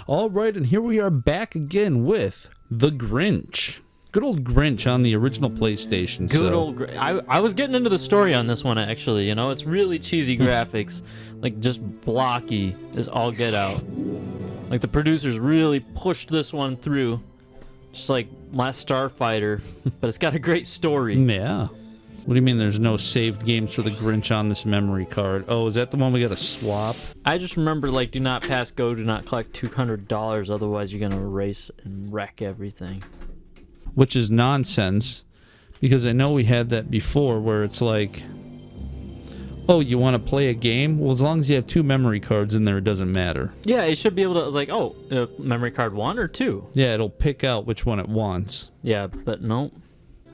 All right, and here we are back again with The Grinch. Good old Grinch on the original PlayStation. Good old Grinch. I was getting into the story on this one, actually. You know, it's really cheesy graphics. Like, just blocky as all get out. Like, the producers really pushed this one through. Just like Last Starfighter. But it's got a great story. Yeah. What do you mean there's no saved games for the Grinch on this memory card? Oh, is that the one we got to swap? I just remember, like, do not pass go, do not collect $200, otherwise you're going to erase and wreck everything. Which is nonsense, because I know we had that before where it's like, oh, you want to play a game? Well, as long as you have 2 memory cards in there, it doesn't matter. Yeah, it should be able to, like, oh, memory card 1 or 2? Yeah, it'll pick out which one it wants. Yeah, but no.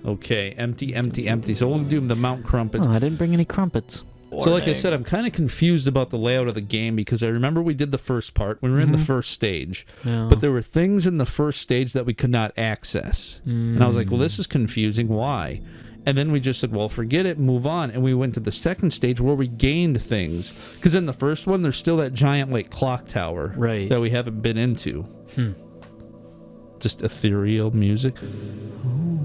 Okay, empty, empty, empty. So we'll do the Mount Crumpet. Oh, I didn't bring any crumpets. So like I said, I'm kind of confused about the layout of the game because I remember we did the first part. We were in the first stage. Yeah. But there were things in the first stage that we could not access. And I was like, well, this is confusing. Why? And then we just said, well, forget it, move on. And we went to the second stage where we gained things. Because in the first one, there's still that giant like clock tower that we haven't been into. Just ethereal music. Oh.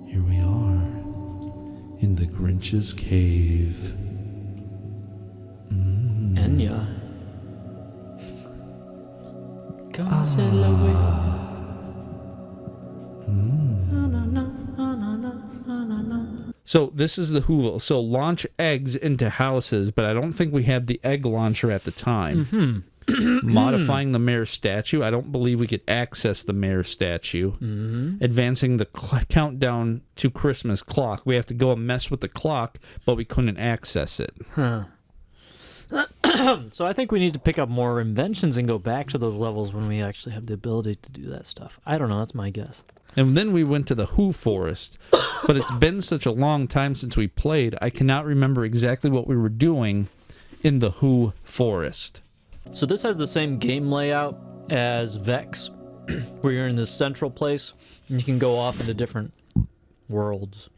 Here we are. In the Grinch's cave. Enya. Come sail away. So this is the Whoville. So launch eggs into houses, but I don't think we had the egg launcher at the time. Modifying the mayor statue. I don't believe we could access the mayor statue. Advancing the countdown to Christmas clock. We have to go and mess with the clock, but we couldn't access it. So I think we need to pick up more inventions and go back to those levels when we actually have the ability to do that stuff. I don't know. That's my guess. And then we went to the Who Forest. But it's been such a long time since we played, I cannot remember exactly what we were doing in the Who Forest. So this has the same game layout as Vex, where you're in this central place, and you can go off into different worlds.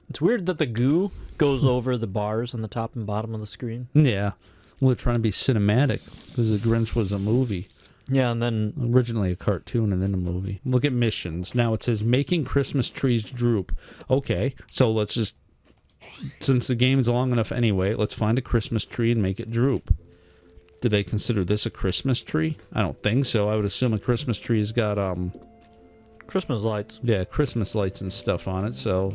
It's weird that the goo goes over the bars on the top and bottom of the screen. Yeah. Well, they're trying to be cinematic, because The Grinch was a movie. Yeah, and then... Originally a cartoon and then a movie. Look at missions. Now it says, making Christmas trees droop. Okay, so let's just... Since the game is long enough anyway, let's find a Christmas tree and make it droop. Do they consider this a Christmas tree? I don't think so. I would assume a Christmas tree's got, Christmas lights. Yeah, Christmas lights and stuff on it, so...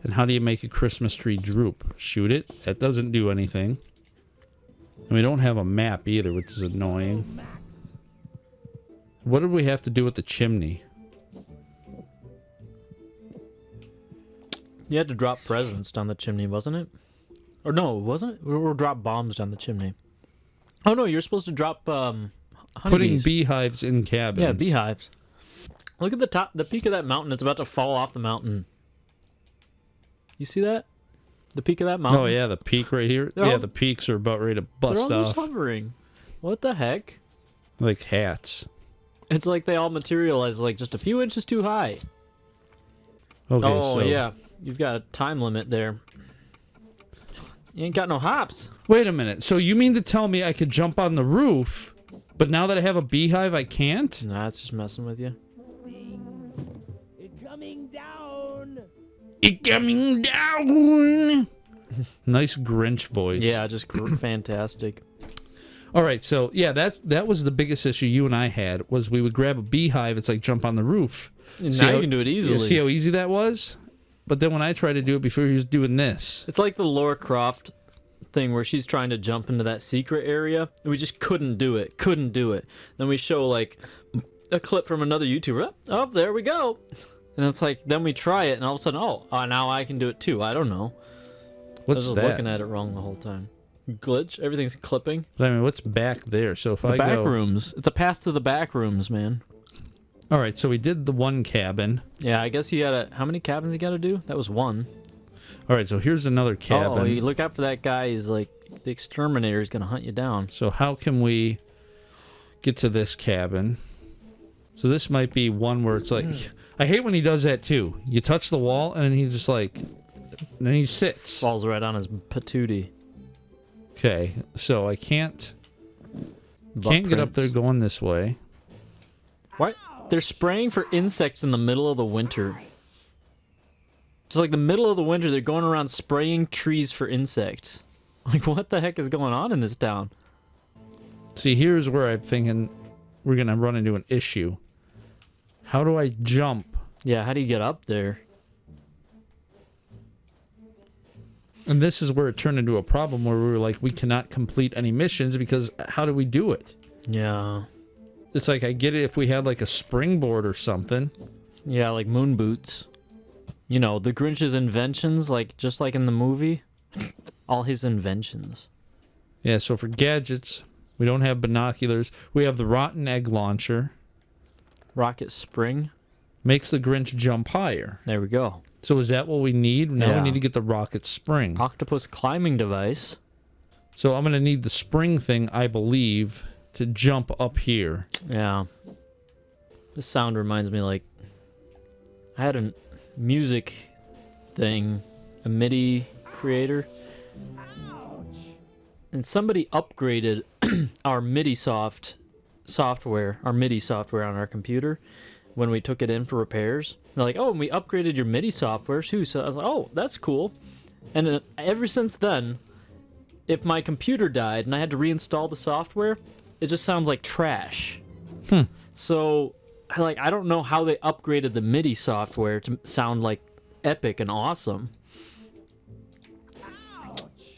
And how do you make a Christmas tree droop? Shoot it? That doesn't do anything. And we don't have a map either, which is annoying. What did we have to do with the chimney? You had to drop presents down the chimney, wasn't it? Or no, wasn't it? Or drop bombs down the chimney. Oh no, you're supposed to drop honeybees. Putting beehives in cabins. Yeah, beehives. Look at the top, the peak of that mountain. It's about to fall off the mountain. You see that? The peak of that mountain? Oh yeah, the peak right here. Yeah, the peaks are about ready to bust they're all off. Just hovering. What the heck? Like hats. It's like they all materialize like just a few inches too high. Okay, oh, so... yeah. You've got a time limit there. You ain't got no hops. Wait a minute. So you mean to tell me I could jump on the roof, but now that I have a beehive, I can't? Nah, it's just messing with you. It's coming down. It's coming down. Nice Grinch voice. Yeah, just fantastic. All right, so yeah, that was the biggest issue you and I had, was we would grab a beehive, it's like jump on the roof. Now you can do it easily. Yeah, see how easy that was? But then when I tried to do it before, he was doing this. It's like the Lara Croft thing where she's trying to jump into that secret area, and we just couldn't do it. Then we show like a clip from another YouTuber. Oh, there we go. And it's like, then we try it, and all of a sudden, now I can do it too. I don't know. What's I was that? looking at it wrong the whole time. Glitch. Everything's clipping. But I mean, what's back there? So if the back rooms. It's a path to the back rooms, man. All right, so we did the one cabin. Yeah, I guess you gotta... How many cabins you gotta do? That was one. All right, so here's another cabin. Oh, you look out for that guy. He's like... The exterminator is gonna hunt you down. So how can we get to this cabin? So this might be one where it's like... I hate when he does that, too. You touch the wall, and then he just like... Then he sits. Falls right on his patootie. Okay, so I can't Can't get up there going this way. What? They're spraying for insects in the middle of the winter. Just like the middle of the winter, they're going around spraying trees for insects. Like, what the heck is going on in this town? See, here's where I'm thinking we're going to run into an issue. How do I jump? Yeah, how do you get up there? And this is where it turned into a problem where we were like, we cannot complete any missions because how do we do it? Yeah. It's like, I get it if we had like a springboard or something. Yeah, like moon boots. You know, the Grinch's inventions, like just like in the movie. All his inventions. Yeah, so for gadgets, we don't have binoculars. We have the rotten egg launcher. Rocket spring. Makes the Grinch jump higher. There we go. So is that what we need? Now Yeah. we need to get the rocket spring. Octopus climbing device. So I'm going to need the spring thing, I believe, to jump up here. Yeah. This sound reminds me like I had a music thing, a MIDI creator. And somebody upgraded our MIDI software on our computer when we took it in for repairs. They're like, oh, and we upgraded your MIDI software too. So I was like, oh, that's cool. And ever since then, if my computer died and I had to reinstall the software, it just sounds like trash. So, I don't know how they upgraded the MIDI software to sound like epic and awesome.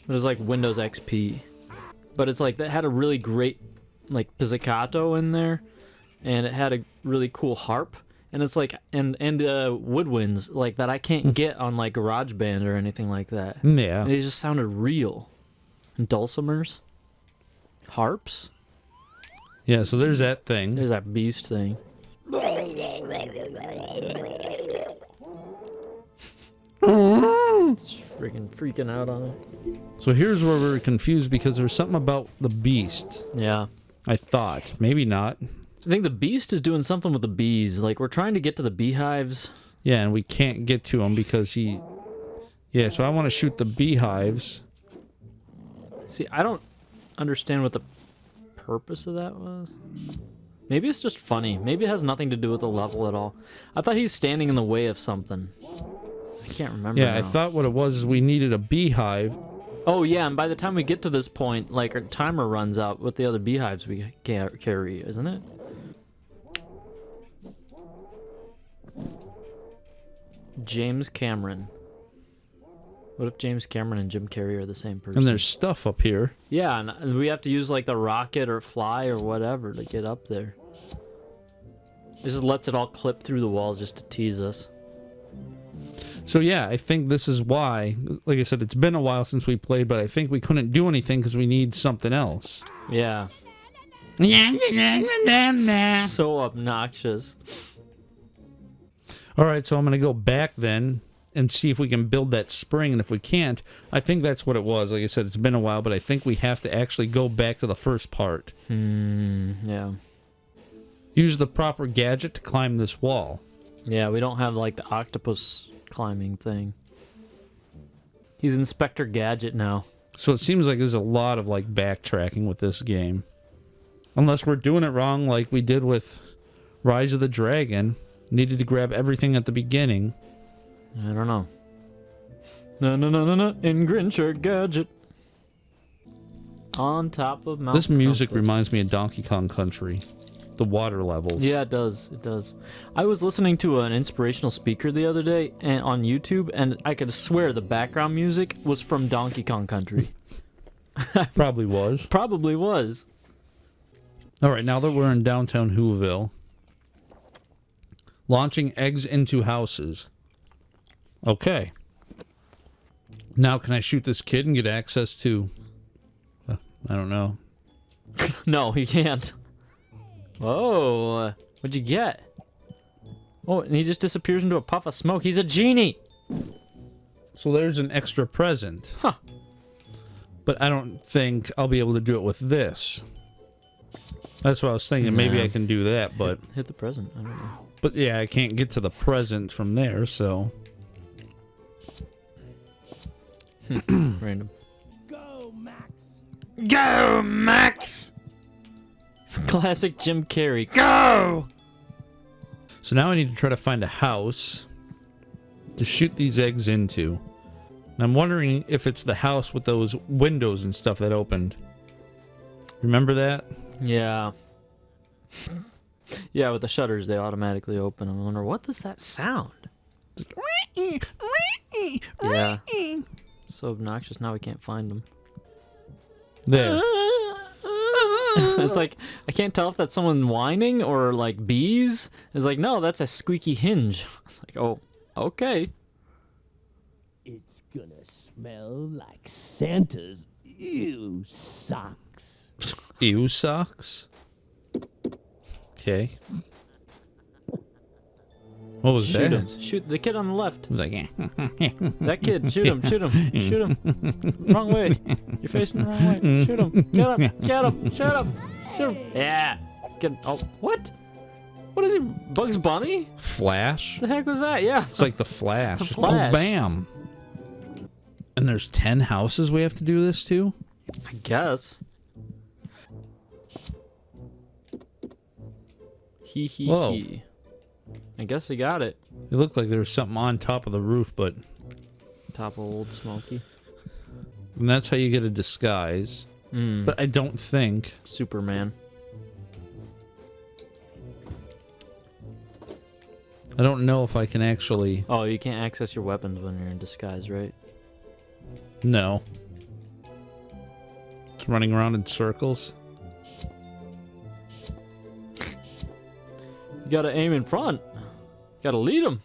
It was like Windows XP. But it's like, that had a really great, like, pizzicato in there. And it had a really cool harp. And it's like, and woodwinds, like, that I can't get on, like, GarageBand or anything like that. Yeah. And it just sounded real. And dulcimers. Harps. Yeah, so there's that thing. There's that beast thing. Just freaking out on it. So here's where we're confused because there's something about the beast. Yeah. I thought. Maybe not. I think the beast is doing something with the bees. Like, we're trying to get to the beehives. Yeah, and we can't get to him because he... Yeah, so I want to shoot the beehives. See, I don't understand what the purpose of that was. Maybe it's just funny. Maybe it has nothing to do with the level at all. I thought he's standing in the way of something. I can't remember Yeah, now. I thought what it was is we needed a beehive. Oh, yeah, and by the time we get to this point, like, our timer runs out with the other beehives we carry, isn't it? James Cameron. What if James Cameron and Jim Carrey are the same person? And there's stuff up here. Yeah, and we have to use, like, the rocket or fly or whatever to get up there. It just lets it all clip through the walls just to tease us. So yeah, I think this is why, like I said, it's been a while since we played, but I think we couldn't do anything because we need something else. Yeah. So obnoxious. Alright, so I'm going to go back then and see if we can build that spring, and if we can't, I think that's what it was. Like I said, it's been a while, but I think we have to actually go back to the first part. Yeah. Use the proper gadget to climb this wall. Yeah, we don't have, like, the octopus climbing thing. He's Inspector Gadget now. So it seems like there's a lot of, like, backtracking with this game. Unless we're doing it wrong like we did with Rise of the Dragon. Needed to grab everything at the beginning. I don't know. No, in Grinch or Gadget. On top of Mount This music Crumpet. reminds me of Donkey Kong Country. The water levels. Yeah, it does. It does. I was listening to an inspirational speaker the other day on YouTube, and I could swear the background music was from Donkey Kong Country. Probably was. Probably was. Alright, now that we're in downtown Whoville. Launching eggs into houses. Okay. Now can I shoot this kid and get access to... I don't know. No, you can't. Whoa. What'd you get? Oh, and he just disappears into a puff of smoke. He's a genie! So there's an extra present. Huh. But I don't think I'll be able to do it with this. That's what I was thinking. Maybe I can do that, but... Hit the present. I don't know. But yeah, I can't get to the present from there, so... Random. Go, Max! Go, Max! Classic Jim Carrey. Go! So now I need to try to find a house to shoot these eggs into. And I'm wondering if it's the house with those windows and stuff that opened. Remember that? Yeah. Yeah, with the shutters, they automatically open. I wonder, what does that sound? Yeah. So obnoxious, now we can't find them. There. It's like, I can't tell if that's someone whining or like bees. It's like, no, that's a squeaky hinge. It's like, oh, okay. It's gonna smell like Santa's ew socks. Ew socks? Okay. What was Shoot that? him. Shoot the kid on the left. It was like, That kid, shoot him, shoot him, shoot him. Wrong way. You're facing the wrong way. Shoot him. Get him, get him, shoot him, shoot him. Yeah. Get, oh, what? What is he, Bugs Bunny? Flash? The heck was that? Yeah. It's like the Flash. The Flash. Oh, bam. And there's 10 houses we have to do this to? I guess. Whoa. He. I guess he got it. It looked like there was something on top of the roof, but... Top of Old Smoky. And that's how you get a disguise. But I don't think... Superman. I don't know if I can actually... Oh, you can't access your weapons when you're in disguise, right? No. It's running around in circles. You gotta aim in front. You gotta lead them.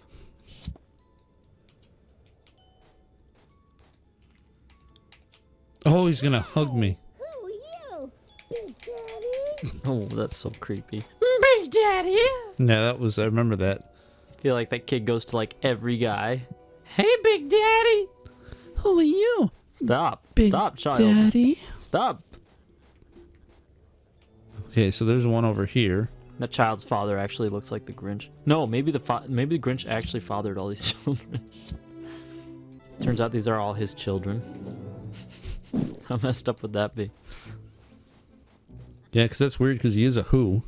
Oh, he's gonna hug me. Who are you, Big Daddy? Oh, that's so creepy. Big Daddy! Yeah, that was... I remember that. I feel like that kid goes to like every guy. Hey, Big Daddy! Who are you? Stop. Big Stop, child. Daddy? Stop. Okay, so there's one over here. That child's father actually looks like the Grinch. No, maybe the Grinch actually fathered all these children. Turns out these are all his children. How messed up would that be? Yeah, because that's weird because he is a who.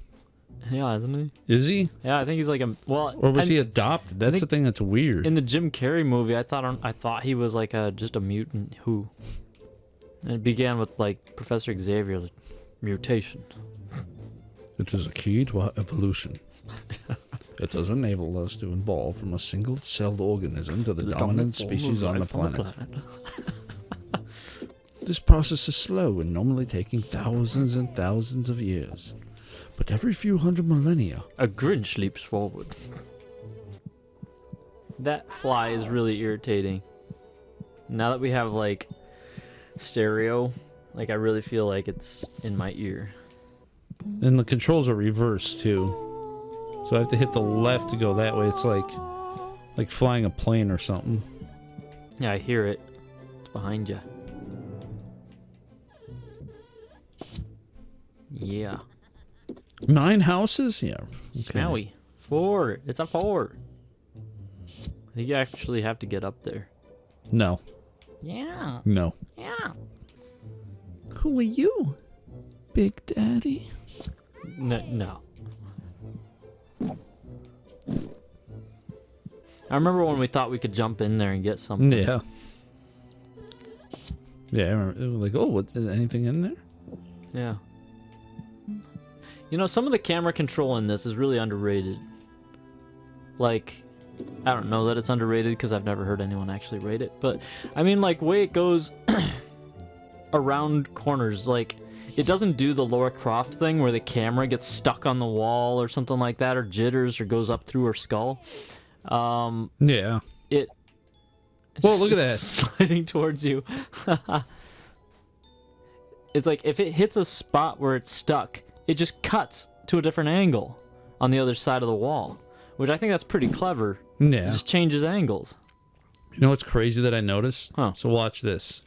Yeah, isn't he? Is he? Yeah, I think he's like a Or was he adopted? That's the thing that's weird. in the Jim Carrey movie. I thought he was like just a mutant who. And it began with like Professor Xavier's mutation. It is a key to our evolution. It does enable us to evolve from a single-celled organism to the dominant species on the planet. This process is slow and normally taking thousands and thousands of years. But every few hundred millennia... A Grinch leaps forward. That fly is really irritating. Now that we have like stereo, like I really feel like it's in my ear. And the controls are reversed too. So I have to hit the left to go that way. It's like flying a plane or something. Yeah, I hear it. It's behind you. Yeah. 9 houses? Yeah. Okay. Snowy. 4. It's a 4. I think you actually have to get up there. No. Yeah. No. Yeah. Who are you, Big Daddy? No. I remember when we thought we could jump in there and get something. Yeah. Yeah, I remember. It was like, oh, what, is anything in there? Yeah. You know, some of the camera control in this is really underrated. Like, I don't know that it's underrated because I've never heard anyone actually rate it. But, I mean, like, way it goes around corners. Like, it doesn't do the Lara Croft thing where the camera gets stuck on the wall or something like that, or jitters, or goes up through her skull. Yeah. It... Well, look at that. Sliding towards you. It's like, if it hits a spot where it's stuck, it just cuts to a different angle on the other side of the wall, which I think that's pretty clever. Yeah. It just changes angles. You know what's crazy that I noticed? Huh. So watch this.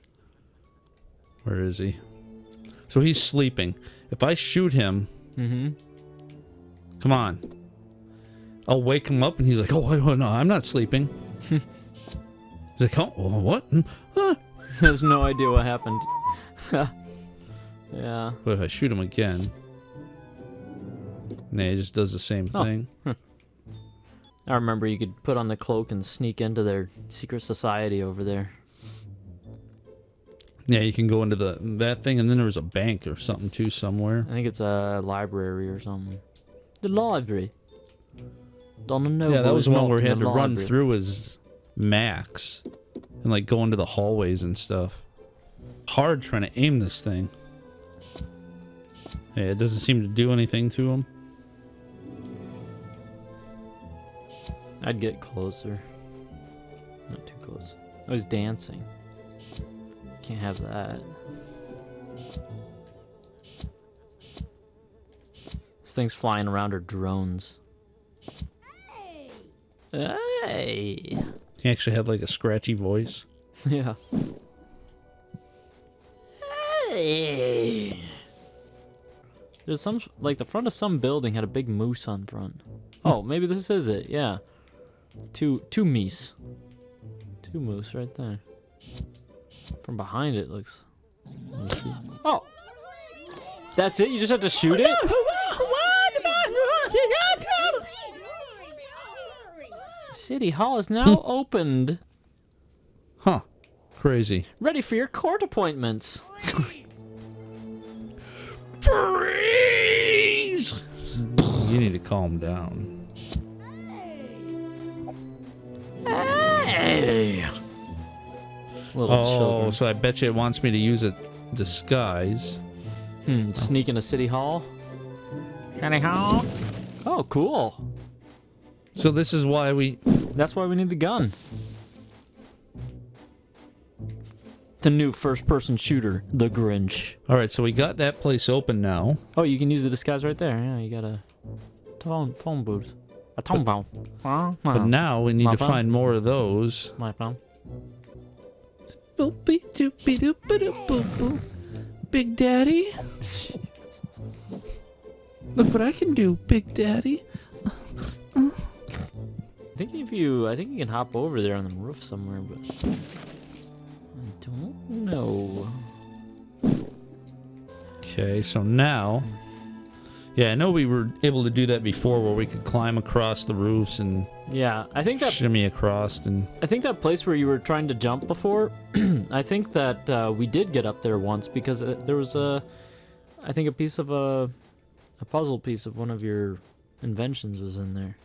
Where is he? So he's sleeping. If I shoot him... Mm-hmm. Come on. I'll wake him up and he's like, oh, no, I'm not sleeping. He's like, oh, what? Has no idea what happened. Yeah. But if I shoot him again... Nah, it just does the same thing. I remember you could put on the cloak and sneak into their secret society over there. Yeah, you can go into that thing, and then there was a bank or something too somewhere. I think it's a library or something. The library. Don't know. Yeah, that was one where we had to run through as Max and like go into the hallways and stuff. Hard trying to aim this thing. Yeah, it doesn't seem to do anything to him. I'd get closer. Not too close. I was dancing. Can't have that. These things flying around are drones. Hey! He actually had like a scratchy voice. Yeah. Hey! There's some, like the front of some building had a big moose on front. Oh, maybe this is it, yeah. Two meese. Two moose right there. From behind it looks... Oh! That's it? You just have to shoot it? City Hall is now opened. Huh. Crazy. Ready for your court appointments. Freeze! You need to calm down. Hey! Little children. So I bet you it wants me to use a disguise. Sneak into City Hall. City Hall? Oh, cool. So this is why we... That's why we need the gun. The new first-person shooter, the Grinch. All right, so we got that place open now. Oh, you can use the disguise right there. Yeah, you got a phone booth. A phone. But now we need to find more of those. My phone. Big Daddy. Look what I can do, Big Daddy. I think you can hop over there on the roof somewhere, but I don't know. Okay, so now, yeah, I know we were able to do that before, where we could climb across the roofs and yeah, I think that shimmy across, and I think that place where you were trying to jump before, I think that we did get up there once because there was I think a piece of a puzzle piece of one of your inventions was in there.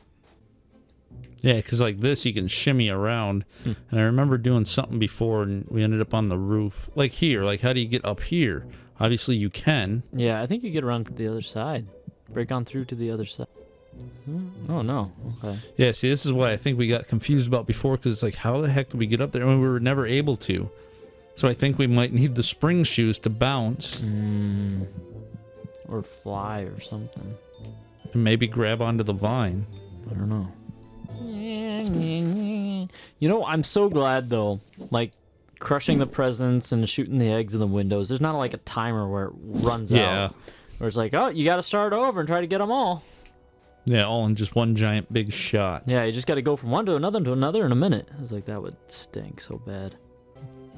yeah, because like this, you can shimmy around, and I remember doing something before, and we ended up on the roof, like here. Like, how do you get up here? Obviously, you can. Yeah, I think you get around to the other side, break on through to the other side. Oh no. Okay. Yeah, see, this is what I think we got confused about before, because it's like, how the heck did we get up there? I mean, we were never able to. So I think we might need the spring shoes to bounce. Or fly or something. And maybe grab onto the vine. I don't know. You know, I'm so glad though, like crushing the presents and shooting the eggs in the windows. There's not like a timer where it runs out. Where it's like, oh, you got to start over and try to get them all. Yeah, all in just one giant big shot. Yeah, you just got to go from one to another in a minute. I was like, that would stink so bad.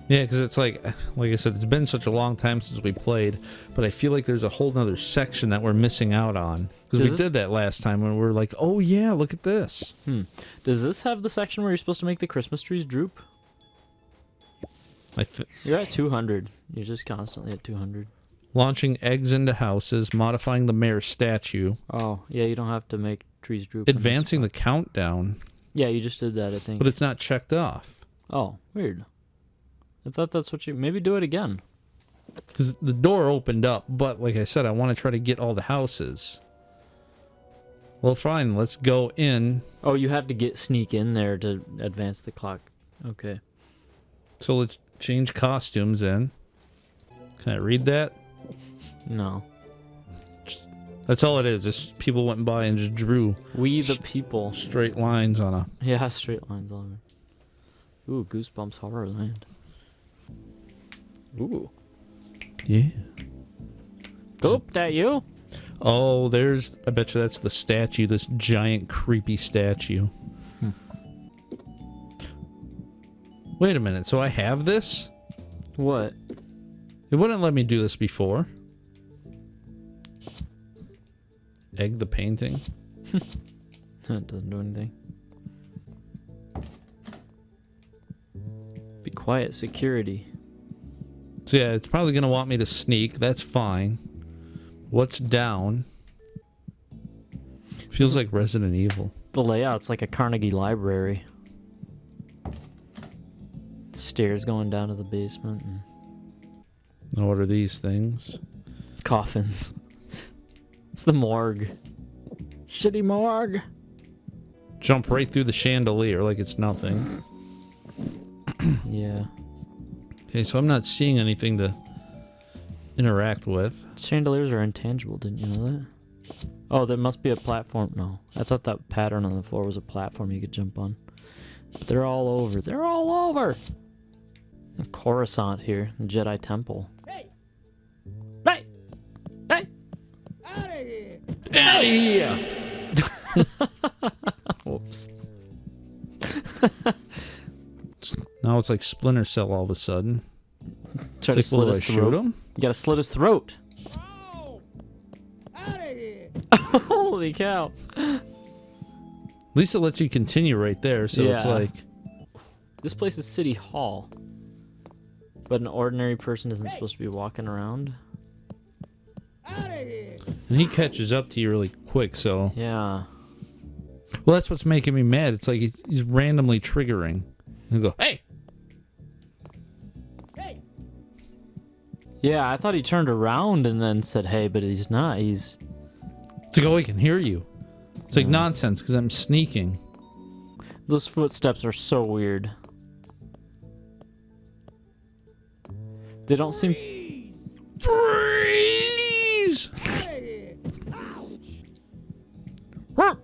Yeah, because it's like I said, it's been such a long time since we played, but I feel like there's a whole nother section that we're missing out on. Because we did that last time when we were like, oh yeah, look at this. Does this have the section where you're supposed to make the Christmas trees droop? You're at 200. You're just constantly at 200. Launching eggs into houses, modifying the mayor's statue. Oh, yeah, you don't have to make trees droop. Advancing the countdown. Yeah, you just did that, I think. But it's not checked off. Oh, weird. I thought that's what you... Maybe do it again. Because the door opened up, but like I said, I want to try to get all the houses. Well, fine, let's go in. Oh, you have to sneak in there to advance the clock. Okay. So let's change costumes in. Can I read that? No. That's all it is. Just people went by and just drew. We the people. Straight lines on a... Yeah, straight lines on it. Ooh, Goosebumps Horrorland. Ooh. Yeah. Oop, that you? Oh, there's... I bet you that's the statue. This giant, creepy statue. Wait a minute. So I have this? What? It wouldn't let me do this before. egg the painting? That doesn't do anything. Be quiet, security. So yeah, it's probably going to want me to sneak. That's fine. What's down? Feels like Resident Evil. The layout's like a Carnegie Library. Stairs going down to the basement. And Now what are these things? coffins. It's the morgue. Shitty morgue. Jump right through the chandelier like it's nothing. Yeah. Okay, so I'm not seeing anything to interact with. Chandeliers are intangible, didn't you know that? Oh, there must be a platform. No, I thought that pattern on the floor was a platform you could jump on. But they're all over. They're all over! A Coruscant here, the Jedi Temple. Hey! Hey! Hey! Out of here! Outta here! Whoops. Now it's like Splinter Cell all of a sudden. Try to It's like, slit will I his shoot throat. him? You gotta slit his throat. Oh! Out of here! Holy cow. At least it lets you continue right there, so it's Yeah. like... This place is City Hall. But an ordinary person isn't supposed to be walking around. Out of here! And he catches up to you really quick, so... Yeah. Well, that's what's making me mad. It's like he's randomly triggering. And go, hey! Hey! Yeah, I thought he turned around and then said, hey, but he's not. He's... It's like, oh, he can hear you. It's like nonsense, because I'm sneaking. Those footsteps are so weird. They don't seem... Freeze! Out of here! Out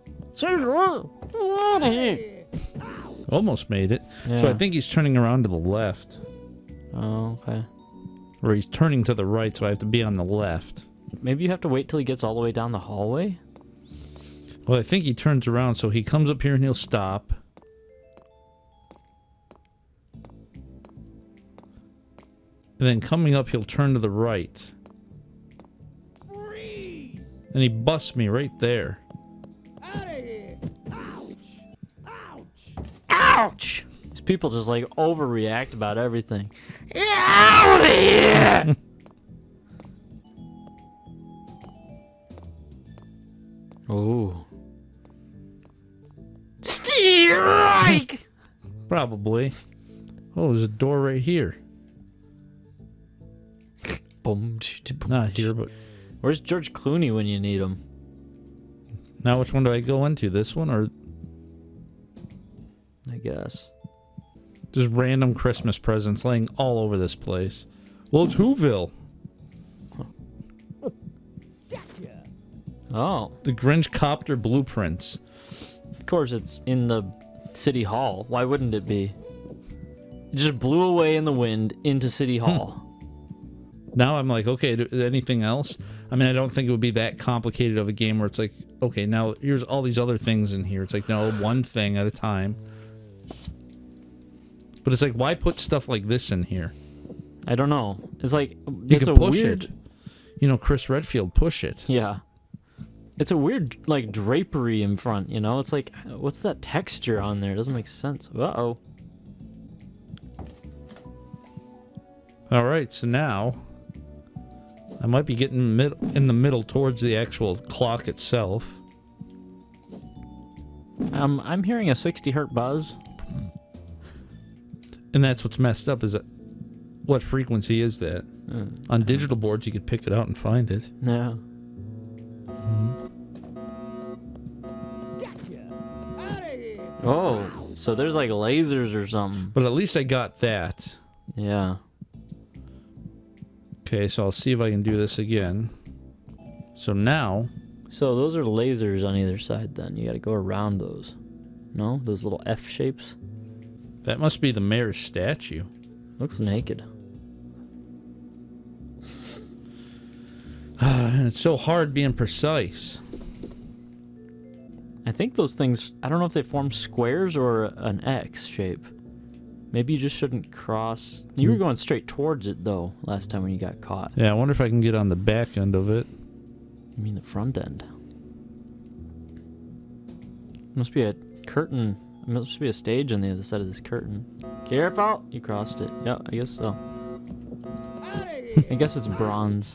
of here. Almost made it. So Yeah. I think he's turning around to the left. Oh, okay. Or he's turning to the right, so I have to be on the left. Maybe you have to wait till he gets all the way down the hallway? Well, I think he turns around, so he comes up here and he'll stop. And then coming up, he'll turn to the right. Freeze! And he busts me right there. Out of here! Ouch! Ouch! Ouch! These people just like overreact about everything. Out of here! Ooh. Strike! Probably. Oh, there's a door right here. Boom. Not here, but... Where's George Clooney when you need him? Now which one do I go into? This one or I guess. just random Christmas presents laying all over this place? Well, it's Whoville. Gotcha! Oh, The Grinch copter blueprints. of course it's in the city hall. Why wouldn't it be? It just blew away in the wind into city hall. Now I'm like, okay, anything else? I mean, I don't think it would be that complicated of a game where it's like, okay, now here's all these other things in here. It's like, no, one thing at a time. But it's like, why put stuff like this in here? I don't know. It's like You it's can a push weird, it. You know, Chris Redfield, push it. Yeah. It's a weird like drapery in front, you know? It's like what's that texture on there? It doesn't make sense. Uh-oh. All right, so now I might be getting in the middle towards the actual clock itself. I'm hearing a 60 hertz buzz. And that's what's messed up is that what frequency is that? On digital boards, you could pick it out and find it. Yeah. Gotcha! Out of here! Oh, so there's like lasers or something. But at least I got that. Yeah. Okay, so I'll see if I can do this again. So now, So those are lasers on either side then. You gotta go around those. No? Those little F shapes? that must be the mayor's statue. Looks naked. And it's so hard being precise. I think those things, I don't know if they form squares or an X shape. Maybe you just shouldn't cross. You were going straight towards it though last time when you got caught. Yeah, I wonder if I can get on the back end of it. You mean the front end? Must be a curtain. Must be a stage on the other side of this curtain. Careful! You crossed it. Yeah, I guess so. I guess it's bronze.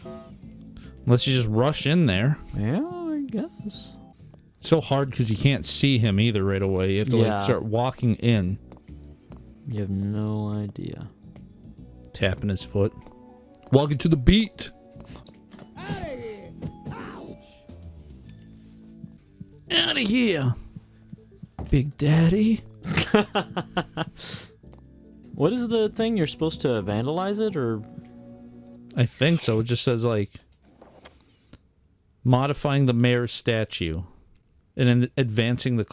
Unless you just rush in there. Yeah, I guess. It's so hard because you can't see him either right away. You have to like start walking in. You have no idea. Tapping his foot. Walking to the beat. Out of here, Big Daddy. What is the thing? You're supposed to vandalize it, or? I think so. It just says like modifying the mayor's statue, and then advancing the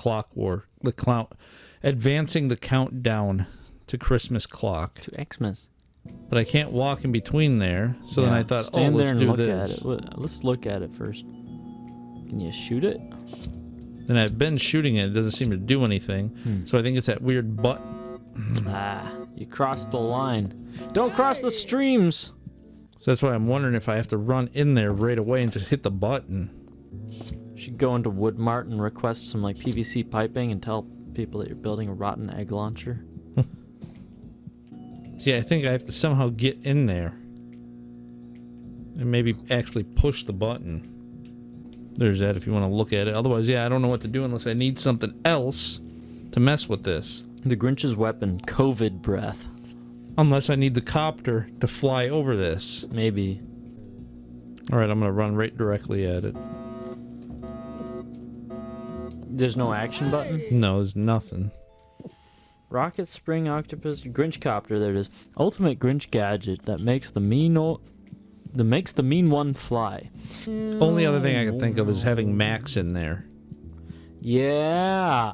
advancing the countdown to Christmas clock. To Xmas. But I can't walk in between there, so then I thought, stand let's there and do look this. at it. Let's look at it first. Can you shoot it? And I've been shooting it. It doesn't seem to do anything. So I think it's that weird button. You crossed the line. Don't cross the streams. So that's why I'm wondering if I have to run in there right away and just hit the button. You should go into Woodmart and request some like PVC piping and tell people that you're building a rotten egg launcher. See, I think I have to somehow get in there. And maybe actually push the button. There's that if you want to look at it. Otherwise, yeah, I don't know what to do unless I need something else to mess with this. The Grinch's weapon, COVID breath. Unless I need the copter to fly over this. Maybe. Alright, I'm going to run right directly at it. There's no action button? No, there's nothing. Rocket, spring, octopus, Grinch copter, there it is. Ultimate Grinch gadget that makes the mean one fly. Only other thing I can think of is having Max in there. Yeah.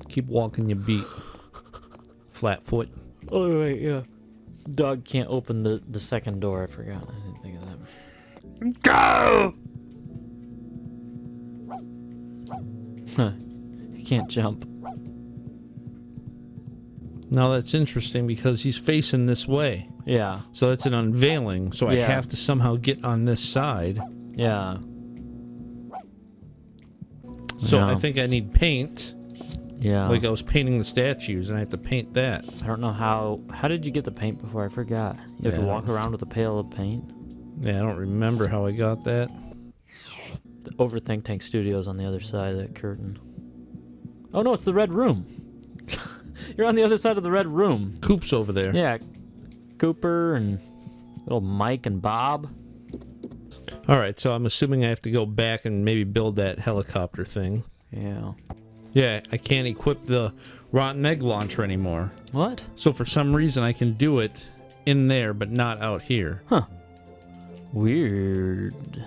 Keep walking your beat. Flat foot. Oh, right, yeah. Dog can't open the second door. I forgot. I didn't think of that. Go! Huh. He can't jump. Now that's interesting because he's facing this way. Yeah. So that's an unveiling. So I have to somehow get on this side. Yeah. So I think I need paint. Yeah. Like I was painting the statues and I have to paint that. I don't know how did you get the paint before? I forgot. You have to walk around with a pail of paint? Yeah, I don't remember how I got that. The Overthink Tank Studios on the other side of that curtain. Oh no, it's the red room. You're on the other side of the red room. Coop's over there. Yeah. Cooper and little Mike and Bob. Alright, so I'm assuming I have to go back and maybe build that helicopter thing. Yeah. Yeah, I can't equip the rotten egg launcher anymore. What? So for some reason I can do it in there, but not out here. Huh. Weird.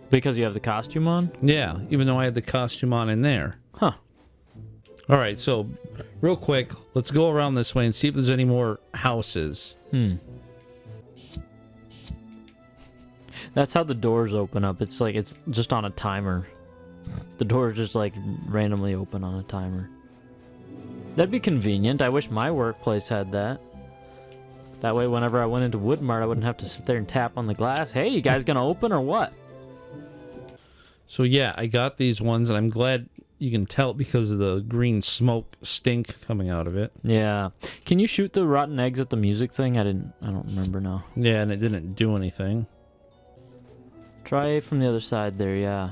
Because you have the costume on? Yeah, even though I had the costume on in there. Huh. Alright, so real quick, let's go around this way and see if there's any more houses. That's how the doors open up. It's like it's just on a timer. The doors just like randomly open on a timer. That'd be convenient. I wish my workplace had that. That way whenever I went into Woodmart, I wouldn't have to sit there and tap on the glass. Hey, you guys gonna open or what? So yeah, I got these ones and I'm glad you can tell because of the green smoke stink coming out of it. Yeah. Can you shoot the rotten eggs at the music thing? I don't remember now. Yeah, and it didn't do anything. Try from the other side there, yeah.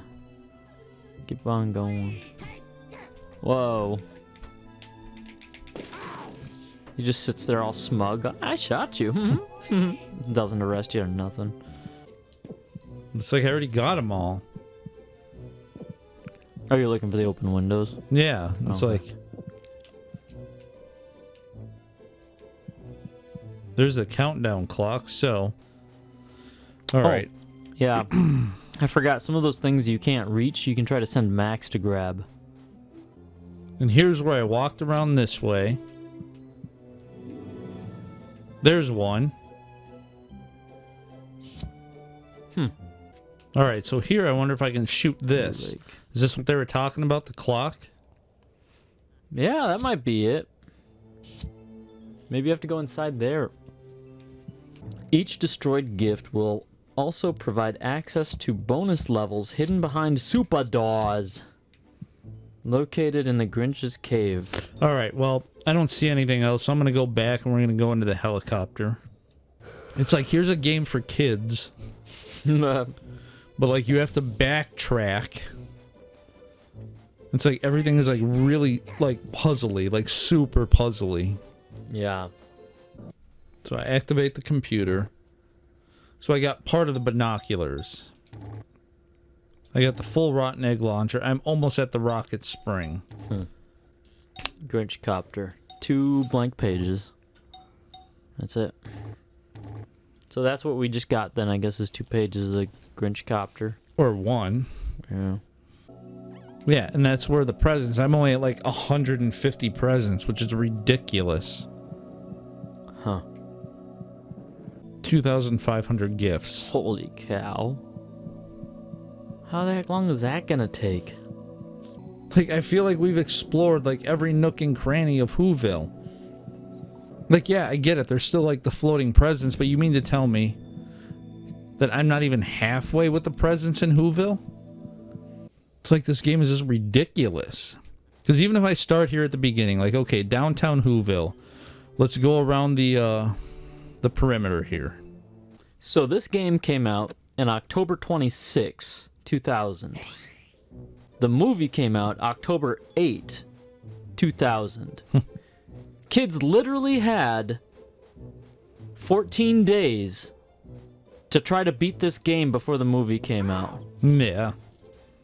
Keep on going. Whoa. He just sits there all smug. I shot you. Doesn't arrest you or nothing. It's like I already got them all. Oh, you're looking for the open windows? Yeah, it's like... There's a countdown clock, so... Alright. Yeah. I forgot some of those things you can't reach, you can try to send Max to grab. And here's where I walked around this way. There's one. Alright, so here I wonder if I can shoot this. Is this what they were talking about, the clock? Yeah, that might be it. Maybe you have to go inside there. Each destroyed gift will also provide access to bonus levels hidden behind super doors. Located in the Grinch's cave. All right, well, I don't see anything else, so I'm going to go back and we're going to go into the helicopter. It's like, here's a game for kids. But, like, you have to backtrack. It's like everything is, like, really, like, puzzly. Like, super puzzly. Yeah. So I activate the computer. So I got part of the binoculars. I got the full rotten egg launcher. I'm almost at the rocket spring. Grinch copter. 2 blank pages. That's it. So that's what we just got then, I guess, is 2 pages of the Grinch copter. Or 1. Yeah. Yeah, and that's where the presents. I'm only at like 150 presents, which is ridiculous. Huh. 2,500 gifts. Holy cow. How the heck long is that gonna take? Like, I feel like we've explored, like, every nook and cranny of Whoville. Like, yeah, I get it. There's still, like, the floating presents, but you mean to tell me that I'm not even halfway with the presents in Whoville? It's like this game is just ridiculous. Because even if I start here at the beginning, like, okay, downtown Whoville, let's go around the perimeter here. So this game came out in October 26, 2000. The movie came out October 8, 2000. Kids literally had 14 days to try to beat this game before the movie came out. Yeah.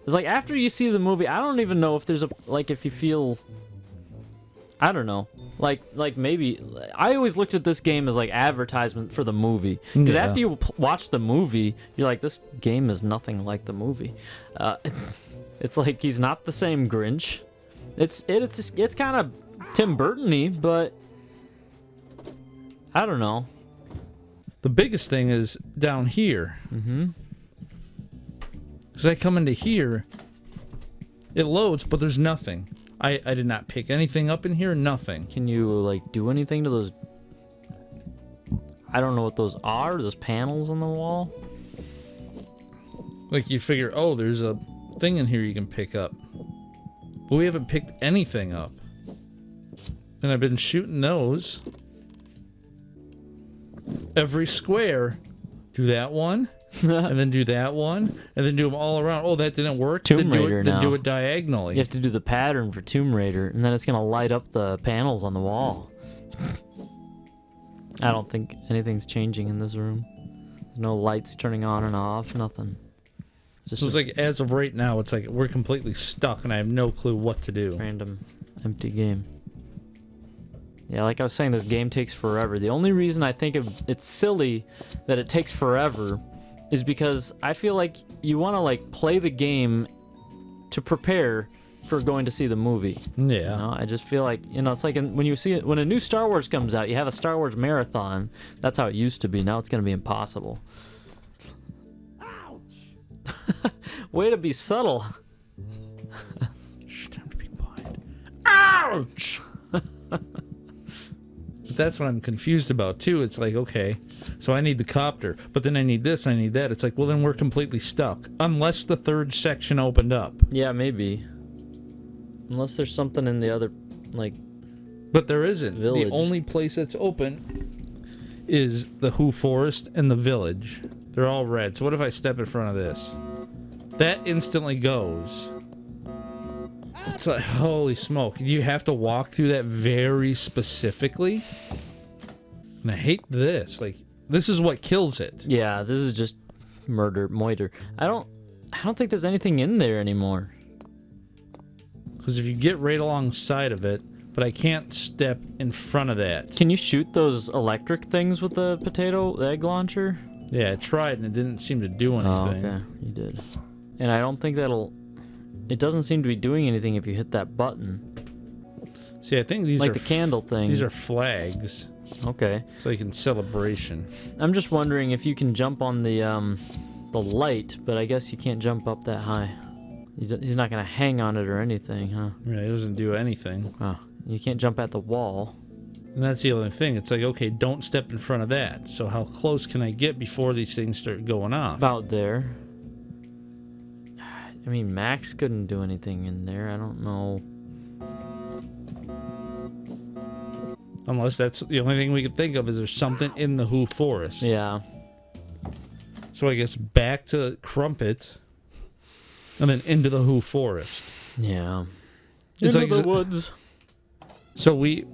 It's like, after you see the movie, I don't even know if there's a, like, if you feel, I don't know. Like maybe, I always looked at this game as like advertisement for the movie. Because after you watch the movie, you're like, this game is nothing like the movie. It's like, he's not the same Grinch. It's kind of Tim Burton-y, but I don't know. The biggest thing is down here. Mm-hmm. Because I come into here, it loads, but there's nothing. I did not pick anything up in here, nothing. Can you, like, do anything to those? I don't know what those are, those panels on the wall? Like, you figure, oh, there's a thing in here you can pick up. But we haven't picked anything up. And I've been shooting those. Every square. Do that one. And then do that one. And then do them all around. Oh, that didn't work. Tomb Raider Then now. do it diagonally. You have to do the pattern for Tomb Raider, and then it's going to light up the panels on the wall. I don't think anything's changing in this room. There's no lights turning on and off, nothing. Just So it's like, as of right now, it's like we're completely stuck and I have no clue what to do. random empty game. Yeah, like I was saying, this game takes forever. The only reason I think it's silly that it takes forever is because I feel like you want to, like, play the game to prepare for going to see the movie. Yeah. You know, I just feel like, you know, it's like when you see it, when a new Star Wars comes out, you have a Star Wars marathon. That's how it used to be. Now it's going to be impossible. Ouch! Way to be subtle. Shh, time to be quiet. Ouch! But that's what I'm confused about, too. It's like, okay, so I need the copter, but then I need this, I need that. It's like, well, then we're completely stuck. Unless the third section opened up. Yeah, maybe. Unless there's something in the other, like... But there isn't. Village. The only place that's open is the Who Forest and the village. They're all red. So what if I step in front of this? That instantly goes. It's like, holy smoke. Do you have to walk through that very specifically? And I hate this. Like, this is what kills it. Yeah, this is just moiter. I don't think there's anything in there anymore. Because if you get right alongside of it, but I can't step in front of that. Can you shoot those electric things with the egg launcher? Yeah, I tried and it didn't seem to do anything. Oh, okay. You did. And I don't think it doesn't seem to be doing anything if you hit that button. See, I think these like are the candle thing. These are flags. Okay. It's like in celebration. I'm just wondering if you can jump on the light, but I guess you can't jump up that high. He's not gonna hang on it or anything, huh? Yeah, it doesn't do anything. Oh, you can't jump at the wall. And that's the other thing. It's like, okay, don't step in front of that. So how close can I get before these things start going off? About there. I mean, Max couldn't do anything in there. I don't know. Unless that's the only thing we can think of is there's something in the Who Forest. Yeah. So I guess back to Crumpet, and then into the Who Forest. Yeah. It's Into like- the woods. So we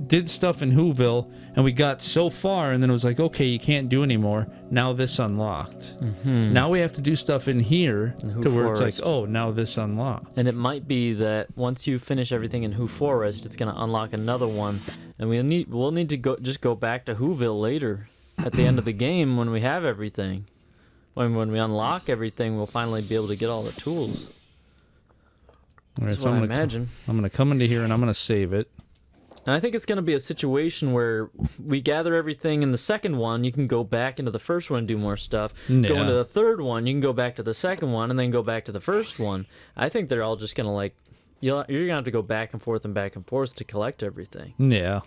did stuff in Whoville, and we got so far, and then it was like, okay, you can't do anymore. Now this unlocked. Mm-hmm. Now we have to do stuff in here In Who to where it's Forest. like, oh, now this unlocked. And it might be that once you finish everything in Who Forest, it's gonna unlock another one, and we'll need to go back to Whoville later, at the end of the game when we have everything. When we unlock everything, we'll finally be able to get all the tools. All right, That's so what I I'm gonna imagine. I'm gonna come into here and I'm gonna save it. And I think it's going to be a situation where we gather everything in the second one. You can go back into the first one and do more stuff. Go Yeah. into the third one. You can go back to the second one and then go back to the first one. I think they're all just going to like, you're going to have to go back and forth to collect everything. Yeah.